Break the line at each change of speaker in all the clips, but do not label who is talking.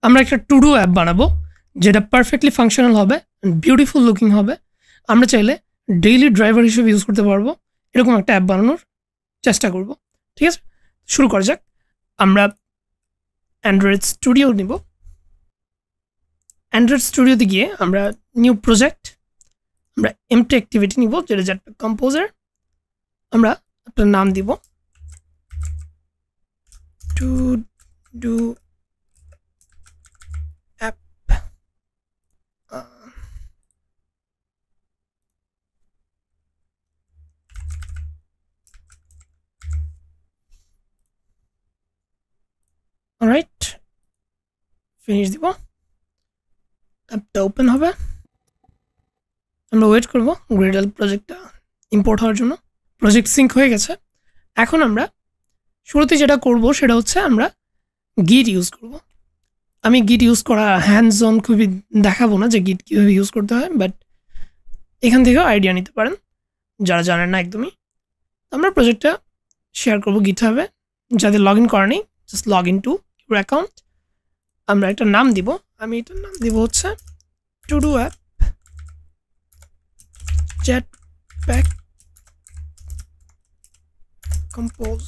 আমরা একটা to do app বানাবো যেটা পারফেক্টলি ফাংশনাল হবে, বিউটিফুল লুকিং হবে। আমরা চাইলে ডেইলি ড্রাইভার হিসেবে ইউজ করতে পারবো, এরকম একটা অ্যাপ বানানোর চেষ্টা করব। ঠিক আছে, শুরু করা যাক। আমরা অ্যান্ড্রয়েড স্টুডিও নিব। অ্যান্ড্রয়েড স্টুডিওতে গিয়ে আমরা নিউ প্রজেক্ট, আমরা এমটি অ্যাক্টিভিটি নিব যেটা জেটপ্যাক কম্পোজার। আমরা একটা নাম দিব to do app. Alright, finish দিব। অ্যাপটা ওপেন হবে। আমরা ওয়েট করব গ্রেডল প্রজেক্টটা ইম্পোর্ট হওয়ার জন্য। প্রজেক্ট সিঙ্ক হয়ে গেছে। এখন আমরা শুরুতে যেটা করব সেটা হচ্ছে আমরা গিট ইউজ করব। আমি গিট ইউজ করা হ্যান্ডস অন খুবই দেখাবো না যে গিট কীভাবে ইউজ করতে হয়, বাট এখান থেকেও আইডিয়া নিতে পারেন যারা জানেন না একদমই। আমরা প্রজেক্টটা শেয়ার করবো গিট হবে, যাদের লগ ইন করা নেই just log in to your account. আমরা একটা নাম দিব, আমি এটার নাম দিব হচ্ছে to do app Jetpack compose.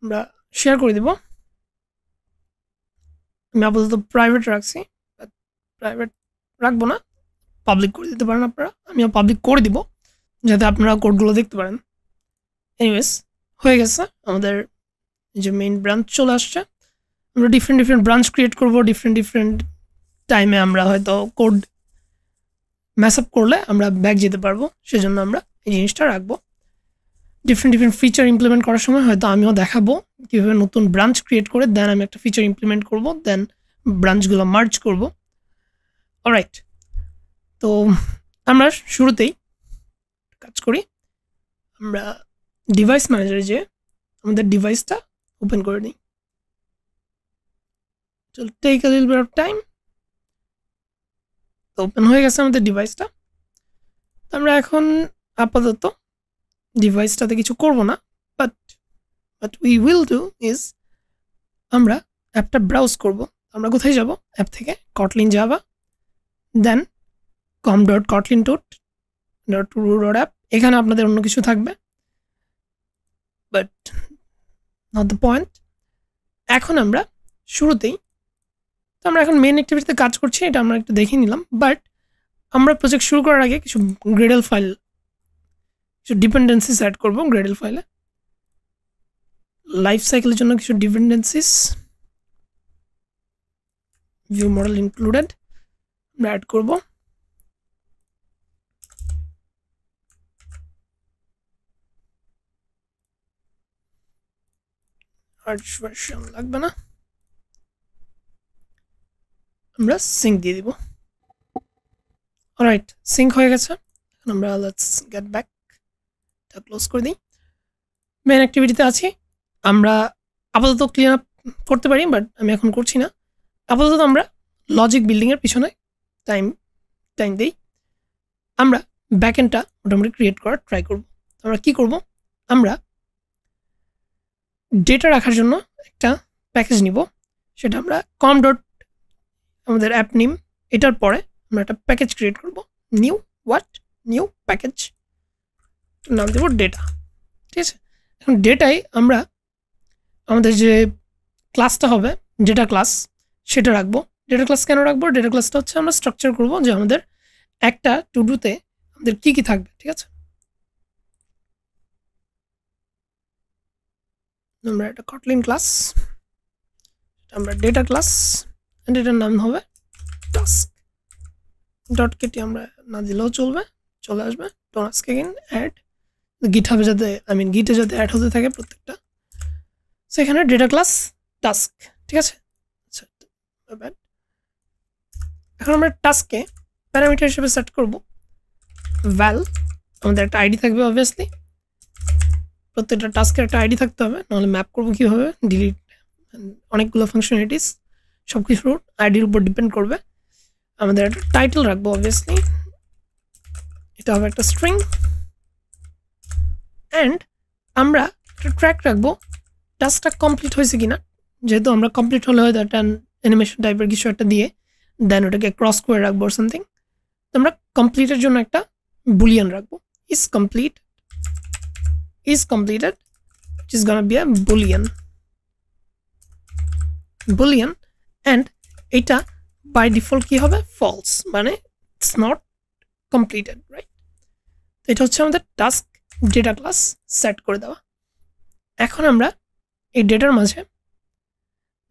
আমরা শেয়ার করে দিব। আমি আপাতত প্রাইভেট রাখছি, প্রাইভেট রাখবো না, পাবলিক করে দিতে পারেন আপনারা। আমিও পাবলিক করে দিব যাতে আপনারা কোডগুলো দেখতে পারেন। এনিওয়েজ, হয়ে গেছে, আমাদের যে মেইন ব্রাঞ্চ চলে আসছে। আমরা ডিফারেন্ট ব্রাঞ্চ ক্রিয়েট করব। ডিফারেন্ট টাইমে আমরা হয়তো কোড ম্যাস আপ করলে আমরা ব্যাক যেতে পারবো, সেজন্য আমরা এই জিনিসটা রাখবো। ডিফারেন্ট ফিচার ইমপ্লিমেন্ট করার সময় হয়তো আমিও দেখাবো কীভাবে নতুন ব্রাঞ্চ ক্রিয়েট করে দেন আমি একটা ফিচার ইমপ্লিমেন্ট করব, দেন ব্রাঞ্চগুলো মার্জ করব। অলরাইট, তো আমরা শুরুতেই কাজ করি। আমরা ডিভাইস ম্যানেজারে যে আমাদের ডিভাইসটা ওপেন করে নিই। চল take a little bit of time. তো ওপেন হয়ে গেছে আমাদের ডিভাইসটা। আমরা এখন আপাতত ডিভাইসটাতে কিছু করব না, but we will do is আমরা অ্যাপটা ব্রাউজ করব। আমরা কোথায় যাব? অ্যাপ থেকে কটলিন যাবা, দেন com.kotlin.app। এখানে আপনাদের অন্য কিছু থাকবে, বাট নট দ্য পয়েন্ট। এখন আমরা শুরুতেই, তো আমরা এখন মেন অ্যাক্টিভিটিতে কাজ করছি, এটা আমরা একটু দেখে নিলাম। বাট আমরা প্রজেক্ট শুরু করার আগে কিছু গ্রেডল ফাইল, কিছু ডিপেন্ডেন্সিস অ্যাড করব গ্রেডল ফাইলে। লাইফ সাইকেলের জন্য কিছু ডিপেন্ডেন্সিস, ভিউ মডেল ইনক্লুডেড আমরা অ্যাড করব। আর্চ ভার্সন লাগবে না, আমরা সিঙ্ক দিয়ে দিব। অলরাইট, সিঙ্ক হয়ে গেছে। এখন আমরা লেটস গেট ব্যাক, এটা ক্লোজ করে দিই। মেন অ্যাক্টিভিটিতে আছি। আমরা আপাতত ক্লিন আপ করতে পারি, বাট আমি এখন করছি না। আপাতত আমরা লজিক বিল্ডিংয়ের পিছনে টাইম দিই। আমরা ব্যাকএন্ডটা মোটামুটি ক্রিয়েট করার ট্রাই করব। আমরা কি করব? আমরা ডেটা রাখার জন্য একটা প্যাকেজ নিব, সেটা আমরা আমাদের অ্যাপ নেম, এটার পরে আমরা একটা প্যাকেজ ক্রিয়েট করব। নিউ প্যাকেজ, নাম দেব ডেটা। ঠিক আছে, এখন ডেটায় আমরা আমাদের যে ক্লাসটা হবে ডেটা ক্লাস, সেটা রাখবো। ডেটা ক্লাস কেন রাখবো? ডেটা ক্লাসটা হচ্ছে আমরা স্ট্রাকচার করব যে আমাদের একটা টু ডুতে আমাদের কী থাকবে। ঠিক আছে, আমরা একটা কটলিন ক্লাস, আমরা ডেটা ক্লাস, এটার নাম হবে টাস্ক। ডট কেটে আমরা না দিলেও চলবে, চলে আসবে। টাস্ক এগেইন অ্যাড, গিটহাবে যাতে গিটে যাতে অ্যাড হতে থাকে প্রত্যেকটা। সেখানে ডেটা ক্লাস টাস্ক। ঠিক আছে, আচ্ছা, এখন আমরা টাস্কে প্যারামিটার হিসেবে সেট করব ভ্যাল। আমাদের একটা আইডি থাকবে অবভিয়াসলি, প্রত্যেকটা টাস্কের একটা আইডি থাকতে হবে, নাহলে ম্যাপ করবো কীভাবে? ডিলিট, অনেকগুলো ফাংশনালিটিস, সব কিছুর আইডির উপর ডিপেন্ড করবে। আমাদের একটা টাইটেল রাখবো অবভিয়াসলি, এটা হবে একটা স্ট্রিং। অ্যান্ড আমরা একটা ট্র্যাক রাখবো টাস্কটা কমপ্লিট হয়েছে কিনা, যেহেতু আমরা কমপ্লিট হলে হয়তো একটা অ্যানিমেশন টাইপের কিছু একটা দিয়ে দেন ওটাকে ক্রস করে রাখবো সামথিং। তো আমরা কমপ্লিটের জন্য একটা বুলিয়ান রাখবো, is completed which is gonna be a boolean and এটা বাই ডিফল্ট কি হবে, ফলস, মানে ইটস নট কমপ্লিটেড, রাইট? তো এটা হচ্ছে আমাদের টাস্ক ডেটা ক্লাস সেট করে দেওয়া। এখন আমরা এই ডেটার মাঝে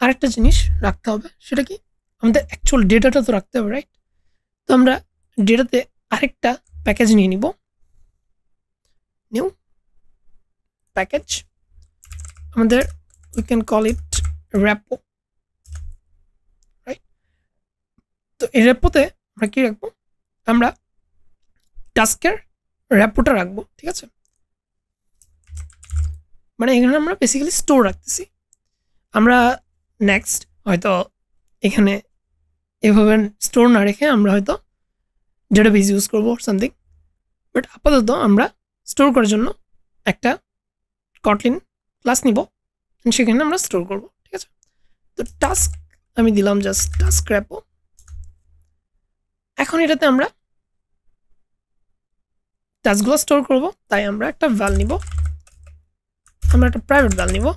আরেকটা জিনিস রাখতে হবে, সেটা কি, আমাদের অ্যাকচুয়াল ডেটাটা তো রাখতে হবে, রাইট? তো আমরা ডেটাতে আরেকটা প্যাকেজ নিয়ে নিব, নিউ প্যাকেজ, আমাদের we can call it repo, right? তো এই র্যাপোতে আমরা কি রাখবো, আমরা টাস্কের র্যাপোটা রাখবো, ঠিক আছে? মানে এখানে আমরা বেসিক্যালি স্টোর রাখতেছি। আমরা নেক্সট হয়তো এখানে এভাবে স্টোর না রেখে আমরা হয়তো ডেটাবেস ইউজ করবো সামথিং, বাট আপাতত আমরা স্টোর করার জন্য একটা কটলিন ক্লাস নিব, সেখানে আমরা স্টোর করব, ঠিক আছে? তো টাস্ক আমি দিলাম জাস্ট টাস্ক র্যাপো। এখন এটাতে আমরা টাস্কগুলো স্টোর করব, তাই আমরা একটা ভ্যাল নিব, আমরা একটা প্রাইভেট ভ্যাল নিব।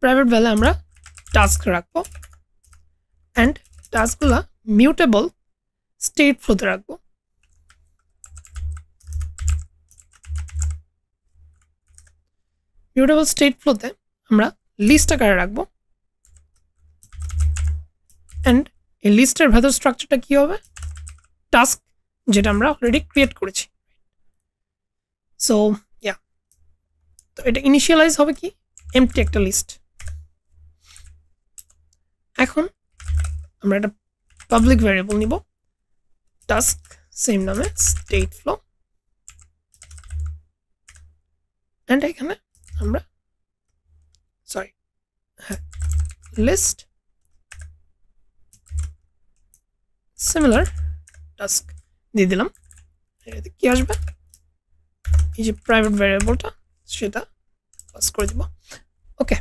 প্রাইভেট ভ্যালে আমরা টাস্ক রাখবো অ্যান্ড টাস্কগুলো মিউটেবল স্টেট ফ্লোতে রাখবো। মিউটেবল স্টেট ফ্লোতে আমরা লিস্ট আকারে রাখবো অ্যান্ড এই লিস্টের ভেতর স্ট্রাকচারটা কি হবে, টাস্ক যেটা আমরা অলরেডি ক্রিয়েট করেছি। সো ইয়া, তো এটা ইনিশিয়ালাইজ হবে কি, এমটি একটা লিস্ট। এখন আমরা একটা পাবলিক ভ্যারিয়েবল নিব, টাস্ক সেম নামে স্টেট ফ্লো, অ্যান্ড এখানে আমরা লিস্ট সিমিলার টাস্ক দিয়ে দিলাম। এটাতে কি আসবে, এই যে প্রাইভেট ভ্যারিয়েবলটা সেটা পাস করে দিব। ওকে,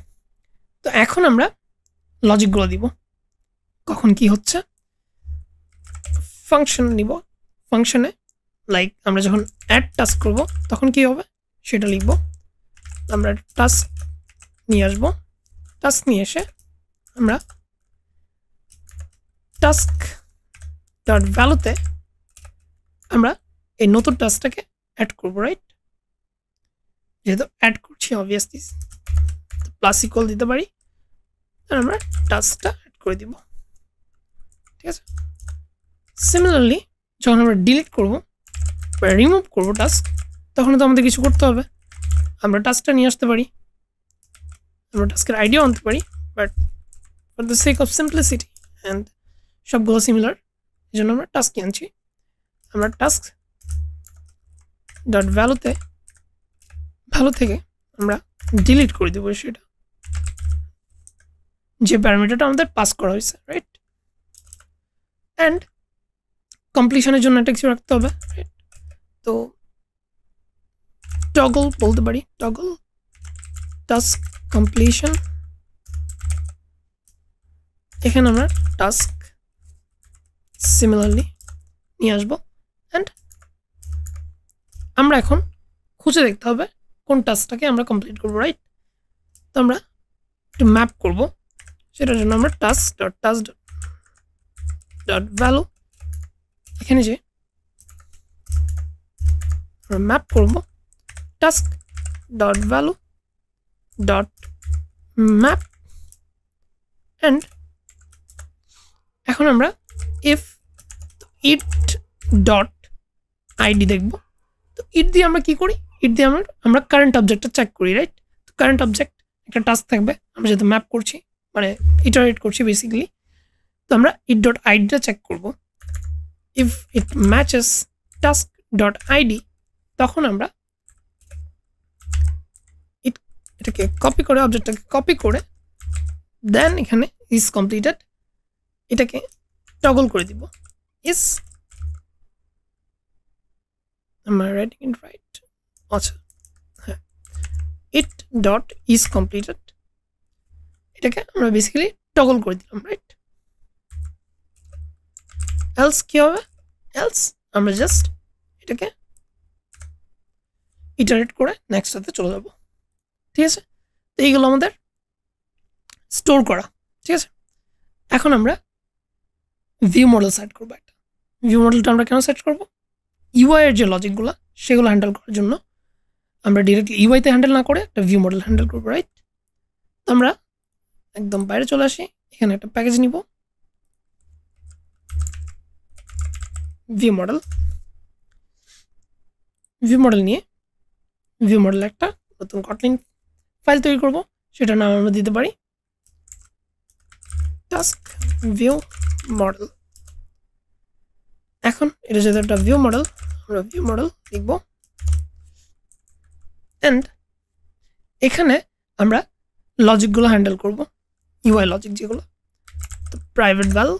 তো এখন আমরা লজিকগুলো দিব, কখন কি হচ্ছে। ফাংশন নিব, ফাংশনে লাইক আমরা যখন অ্যাড টাস্ক করব তখন কি হবে সেটা লিখব। আমরা টাস্ক নিয়ে আসব, টাস্ক নিয়ে এসে আমরা টাস্ক ডট ভ্যালুতে আমরা এই নতুন টাস্কটাকে অ্যাড করব, রাইট? যেহেতু অ্যাড করছি অবভিয়াসলি প্লাস ইকুয়াল দিতে পারি, আর আমরা টাস্কটা অ্যাড করে দিব, ঠিক আছে? সিমিলারলি যখন আমরা ডিলিট করব বা রিমুভ করব টাস্ক, তখন তো আমাদের কিছু করতে হবে। আমরা টাস্কটা নিয়ে আসতে পারি, আমরা টাস্কের আইডিয়া আনতে পারি, but for the sake of simplicity and সবগুলো সিমিলার, এই জন্য আমরা টাস্ক আনছি। আমরা টাস্ক ডট ভ্যালুতে ভ্যালু থেকে আমরা ডিলিট করে দেবো সেটা, যে প্যারামিটারটা আমাদের পাস করা হয়েছে, রাইট? অ্যান্ড কমপ্লিশনের জন্য একটা কিছু রাখতে হবে, রাইট? তো টগল বলতে পারি, টগল টাস্ক কমপ্লিশন। এখানে আমরা টাস্ক সিমিলারলি নিয়ে আসবো অ্যান্ড আমরা এখন খুঁজে দেখতে হবে কোন টাস্কটাকে আমরা কমপ্লিট করবো, রাইট? তো আমরা একটু ম্যাপ করব, সেটার জন্য আমরা টাস্ক ডট ভ্যালু, এখানে যে আমরা ম্যাপ করব task dot value dot map and এখন আমরা ইফ ইট ডট আইডি দেখব। তো ইট দিয়ে আমরা কি করি, ইট দিয়ে আমরা কারেন্ট অবজেক্টটা চেক করি, রাইট? তো কারেন্ট অবজেক্ট একটা টাস্ক থাকবে, আমরা যেহেতু ম্যাপ করছি মানে ইটারেট করছি বেসিক্যালি, তো আমরা ইট ডট আইডিটা চেক করব। If it matches task dot ID, তখন আমরা এটাকে কপি করে, অবজেক্টটাকে কপি করে দেন এখানে ইজ কমপ্লিটেড এটাকে টগল করে দিব, is, am I writing it right? আচ্ছা হ্যাঁ, ইট ডট ইজ কমপ্লিটেড, এটাকে আমরা বেসিক্যালি টগল করে দিলাম, রাইট? এলস কি হবে? এলস আমরা জাস্ট এটাকে ইটারেট করে নেক্সটটাতে চলে যাব, ঠিক আছে? তো এইগুলো আমাদের স্টোর করা, ঠিক আছে? এখন আমরা ভিউ মডেল সেট করবো। একটা ভিউ মডেলটা আমরা কেন সেট করবো? ইউআই এর যে লজিকগুলো সেগুলো হ্যান্ডেল করার জন্য আমরা ডিরেক্টলি ইউআইতে হ্যান্ডেল না করে একটা ভিউ মডেল হ্যান্ডেল করবো, রাইট? তো আমরা একদম বাইরে চলে আসি, এখানে একটা প্যাকেজ নিব, ভিউ মডেল নিয়ে ভিউ মডেল একটা নতুন কটলিন ফাইল তৈরি করব, সেটার নাম আমরা দিতে পারি টাস্ক ভিউ মডেল। এখন এটা যেহেতু একটা ভিউ মডেল, আমরা ভিউ মডেল লিখব, এন্ড এখানে আমরা লজিকগুলো হ্যান্ডেল করব, ইউআই লজিক যেগুলো। তো প্রাইভেট ভ্যাল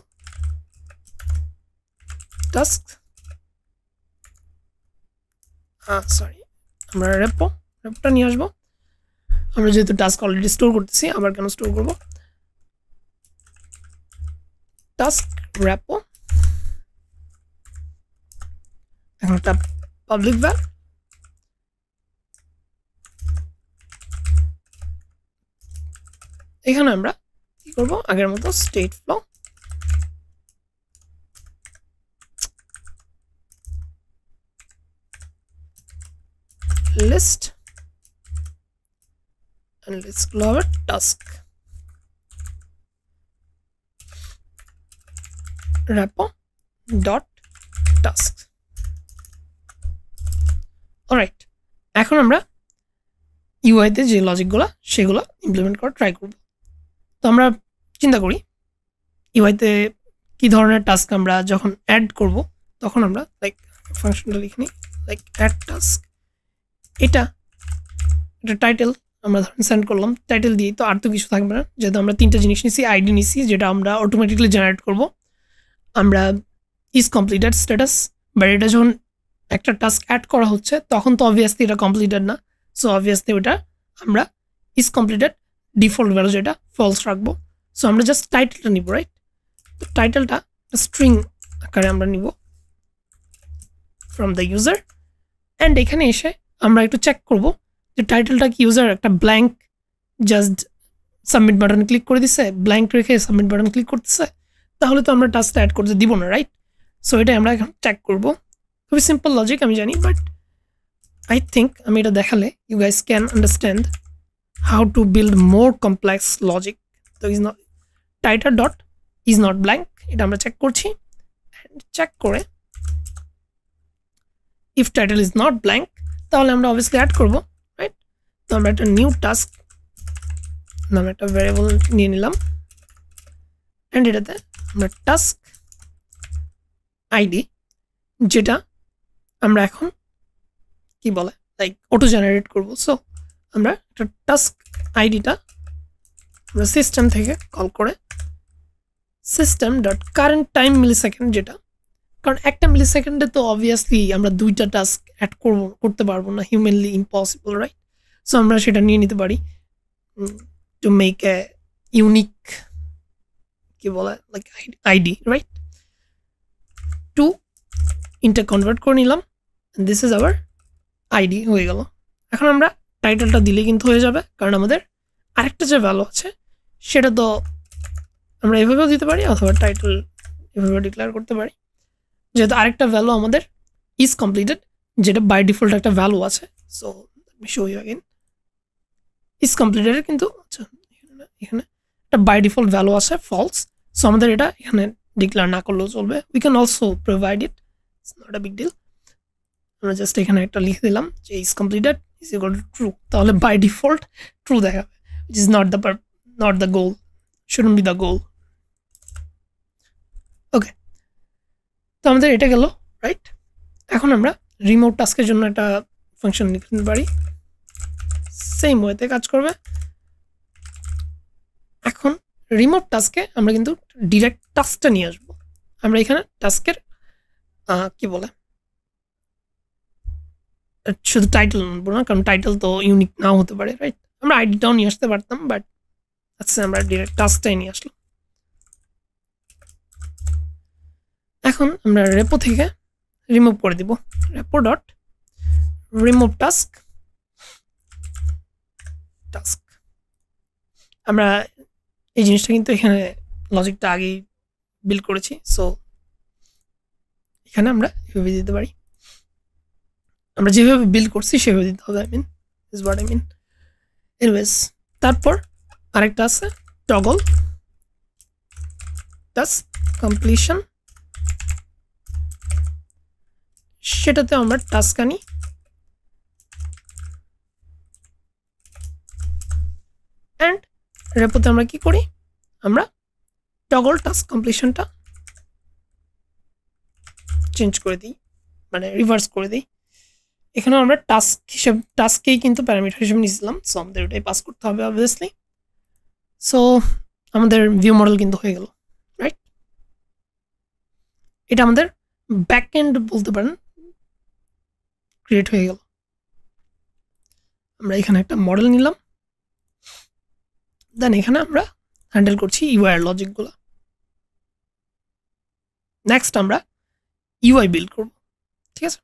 টাস্ক, সরি আমরা রেপটা নিয়ে আসবো। আমরা যেহেতু টাস্ক অলরেডি স্টোর করতেছি, আবার কেন স্টোর করব? টাস্ক রেপো, এখন একটা পাবলিক ভ্যাল, এখানে আমরা কি করব? আগের মতো state flow list and let's call our task repo dot task. Alright, এখন আমরা ইউআইতে যে লজিকগুলো সেগুলো ইমপ্লিমেন্ট করা ট্রাই করব। তো আমরা চিন্তা করি ইউআইতে কি ধরনের টাস্ক আমরা যখন অ্যাড করব তখন আমরা লাইক ফাংশনটা লিখে নিই, লাইক অ্যাড টাস্ক, এটা টাইটেল আমরা ধরেন সেন্ড করলাম, টাইটেল দিয়ে তো আর তো কিছু থাকবে না, যেহেতু আমরা তিনটা জিনিস নিছি, আইডি নিছি যেটা আমরা অটোমেটিকলি জেনারেট করব, আমরা ইজ কমপ্লিটেড স্ট্যাটাস, বাট এটা যখন একটা টাস্ক অ্যাড করা হচ্ছে তখন তো অবভিয়াসলি এটা কমপ্লিটেড না, সো অবভিয়াসলি ওটা আমরা ইজ কমপ্লিটেড ডিফল্ট ভ্যালু যেটা ফলস রাখবো। সো আমরা জাস্ট টাইটেলটা নিব, রাইট? তো টাইটেলটা স্ট্রিং আকারে আমরা নিব ফ্রম দ্য ইউজার, অ্যান্ড এখানে এসে আমরা একটু চেক করব যে টাইটেলটা কি ইউজার একটা blank just submit button click করে দিচ্ছে, ব্ল্যাঙ্ক রেখে সাবমিট বাটন ক্লিক করতেছে, তাহলে তো আমরা টাস্কটা অ্যাড করতে দিব না, রাইট? সো এটাই আমরা এখন চেক করব। খুবই সিম্পল লজিক আমি জানি, বাট আই থিঙ্ক আমি এটা দেখালে you guys can understand how to build more complex logic. তো is not title dot is not blank, এটা আমরা চেক করছি, চেক করে if title is not blank তাহলে আমরা অবভিয়াসলি অ্যাড করব, রাইট? তো আমরা একটা নিউ টাস্ক নামে একটা ভ্যারিয়েবল নিয়ে নিলাম, অ্যান্ড এটাতে আমরা টাস্ক আইডি, যেটা আমরা এখন কি বলে লাইক অটো জেনারেট করব। সো আমরা একটা টাস্ক আইডিটা আমরা সিস্টেম থেকে কল করে system dot current time millisecond, যেটা কারণ একটা মিলিসেকেন্ডে তো অবভিয়াসলি আমরা দুইটা টাস্ক অ্যাড করতে পারবো না, হিউম্যানলি ইম্পসিবল, রাইট? সো আমরা সেটা নিয়ে নিতে পারি টু মেক এ ইউনিক কি বলে like ID, right? To inter convert করে নিলাম, দিস ইজ আওয়ার আইডি হয়ে গেল। এখন আমরা টাইটেলটা দিলে কিন্তু হয়ে যাবে, কারণ আমাদের আরেকটা যে ভ্যালু আছে সেটা তো আমরা এভাবেও দিতে পারি, অথবা টাইটেল এভাবে ডিক্লেয়ার করতে পারি, যেহেতু আরেকটা ভ্যালু আমাদের ইজ কমপ্লিটেড, যেটা বাই ডিফল্ট একটা ভ্যালু আছে। So show you again is completed, কিন্তু আচ্ছা এখানে একটা বাই ডিফল্ট ভ্যালু আছে ফলস, সো আমাদের এটা এখানে ডিক্লেয়ার না করলেও চলবে, we can also provide it, it's not a big deal. আমরা জাস্ট এখানে একটা লিখে দিলাম যে is completed is equal to true, তাহলে বাই ডিফল্ট ট্রু দেখাবে, which is not the goal, shouldn't B the goal. Okay, তো আমাদের এটা গেল, রাইট? এখন আমরা রিমোট টাস্কের জন্য একটা ফাংশন লিখে নিতে পারি, সেম ওয়েতে কাজ করবে। এখন রিমোট টাস্কে আমরা কিন্তু ডিরেক্ট টাস্কটা নিয়ে আসবো, আমরা এখানে টাস্কের কি বলে শুধু টাইটেল আনবো না, কারণ টাইটেল তো ইউনিক নাও হতে পারে, রাইট? আমরা আইডিটাও নিয়ে আসতে পারতাম, বাট আচ্ছা আমরা ডিরেক্ট টাস্কটাই নিয়ে আসলাম। এখন আমরা রেপো থেকে রিমুভ করে দিব, রেপো ডট রিমুভ টাস্ক। আমরা এই জিনিসটা কিন্তু এখানে লজিকটা আগেই বিল্ড করেছি, সো এখানে আমরা এভাবে দিতে পারি, আমরা যেভাবে বিল্ড করছি সেভাবে দিতে হবে, I mean is what I mean. Anyways, তারপর আরেকটা আছে টগল টাস্ক কমপ্লিশন, সেটাতে আমরা টাস্ক আনি, অ্যান্ড রেপোতে আমরা কি করি, আমরা টগল টাস্ক কমপ্লিশনটা চেঞ্জ করে দিই, মানে রিভার্স করে দিই। এখানেও আমরা টাস্ককেই কিন্তু প্যারামিটার হিসেবে নিয়েছিলাম, সো আমাদের ওটাই পাস করতে হবে অবভিয়াসলি। সো আমাদের ভিউ মডেল কিন্তু হয়ে গেল, রাইট? এটা আমাদের ব্যাক এন্ড বলতে পারেন ক্রিয়েট হয়ে গেল। আমরা এখানে একটা মডেল নিলাম, দেন এখানে আমরা হ্যান্ডেল করছি ইউআই লজিকগুলো। নেক্সট আমরা ইউআই বিল্ড করব, ঠিক আছে?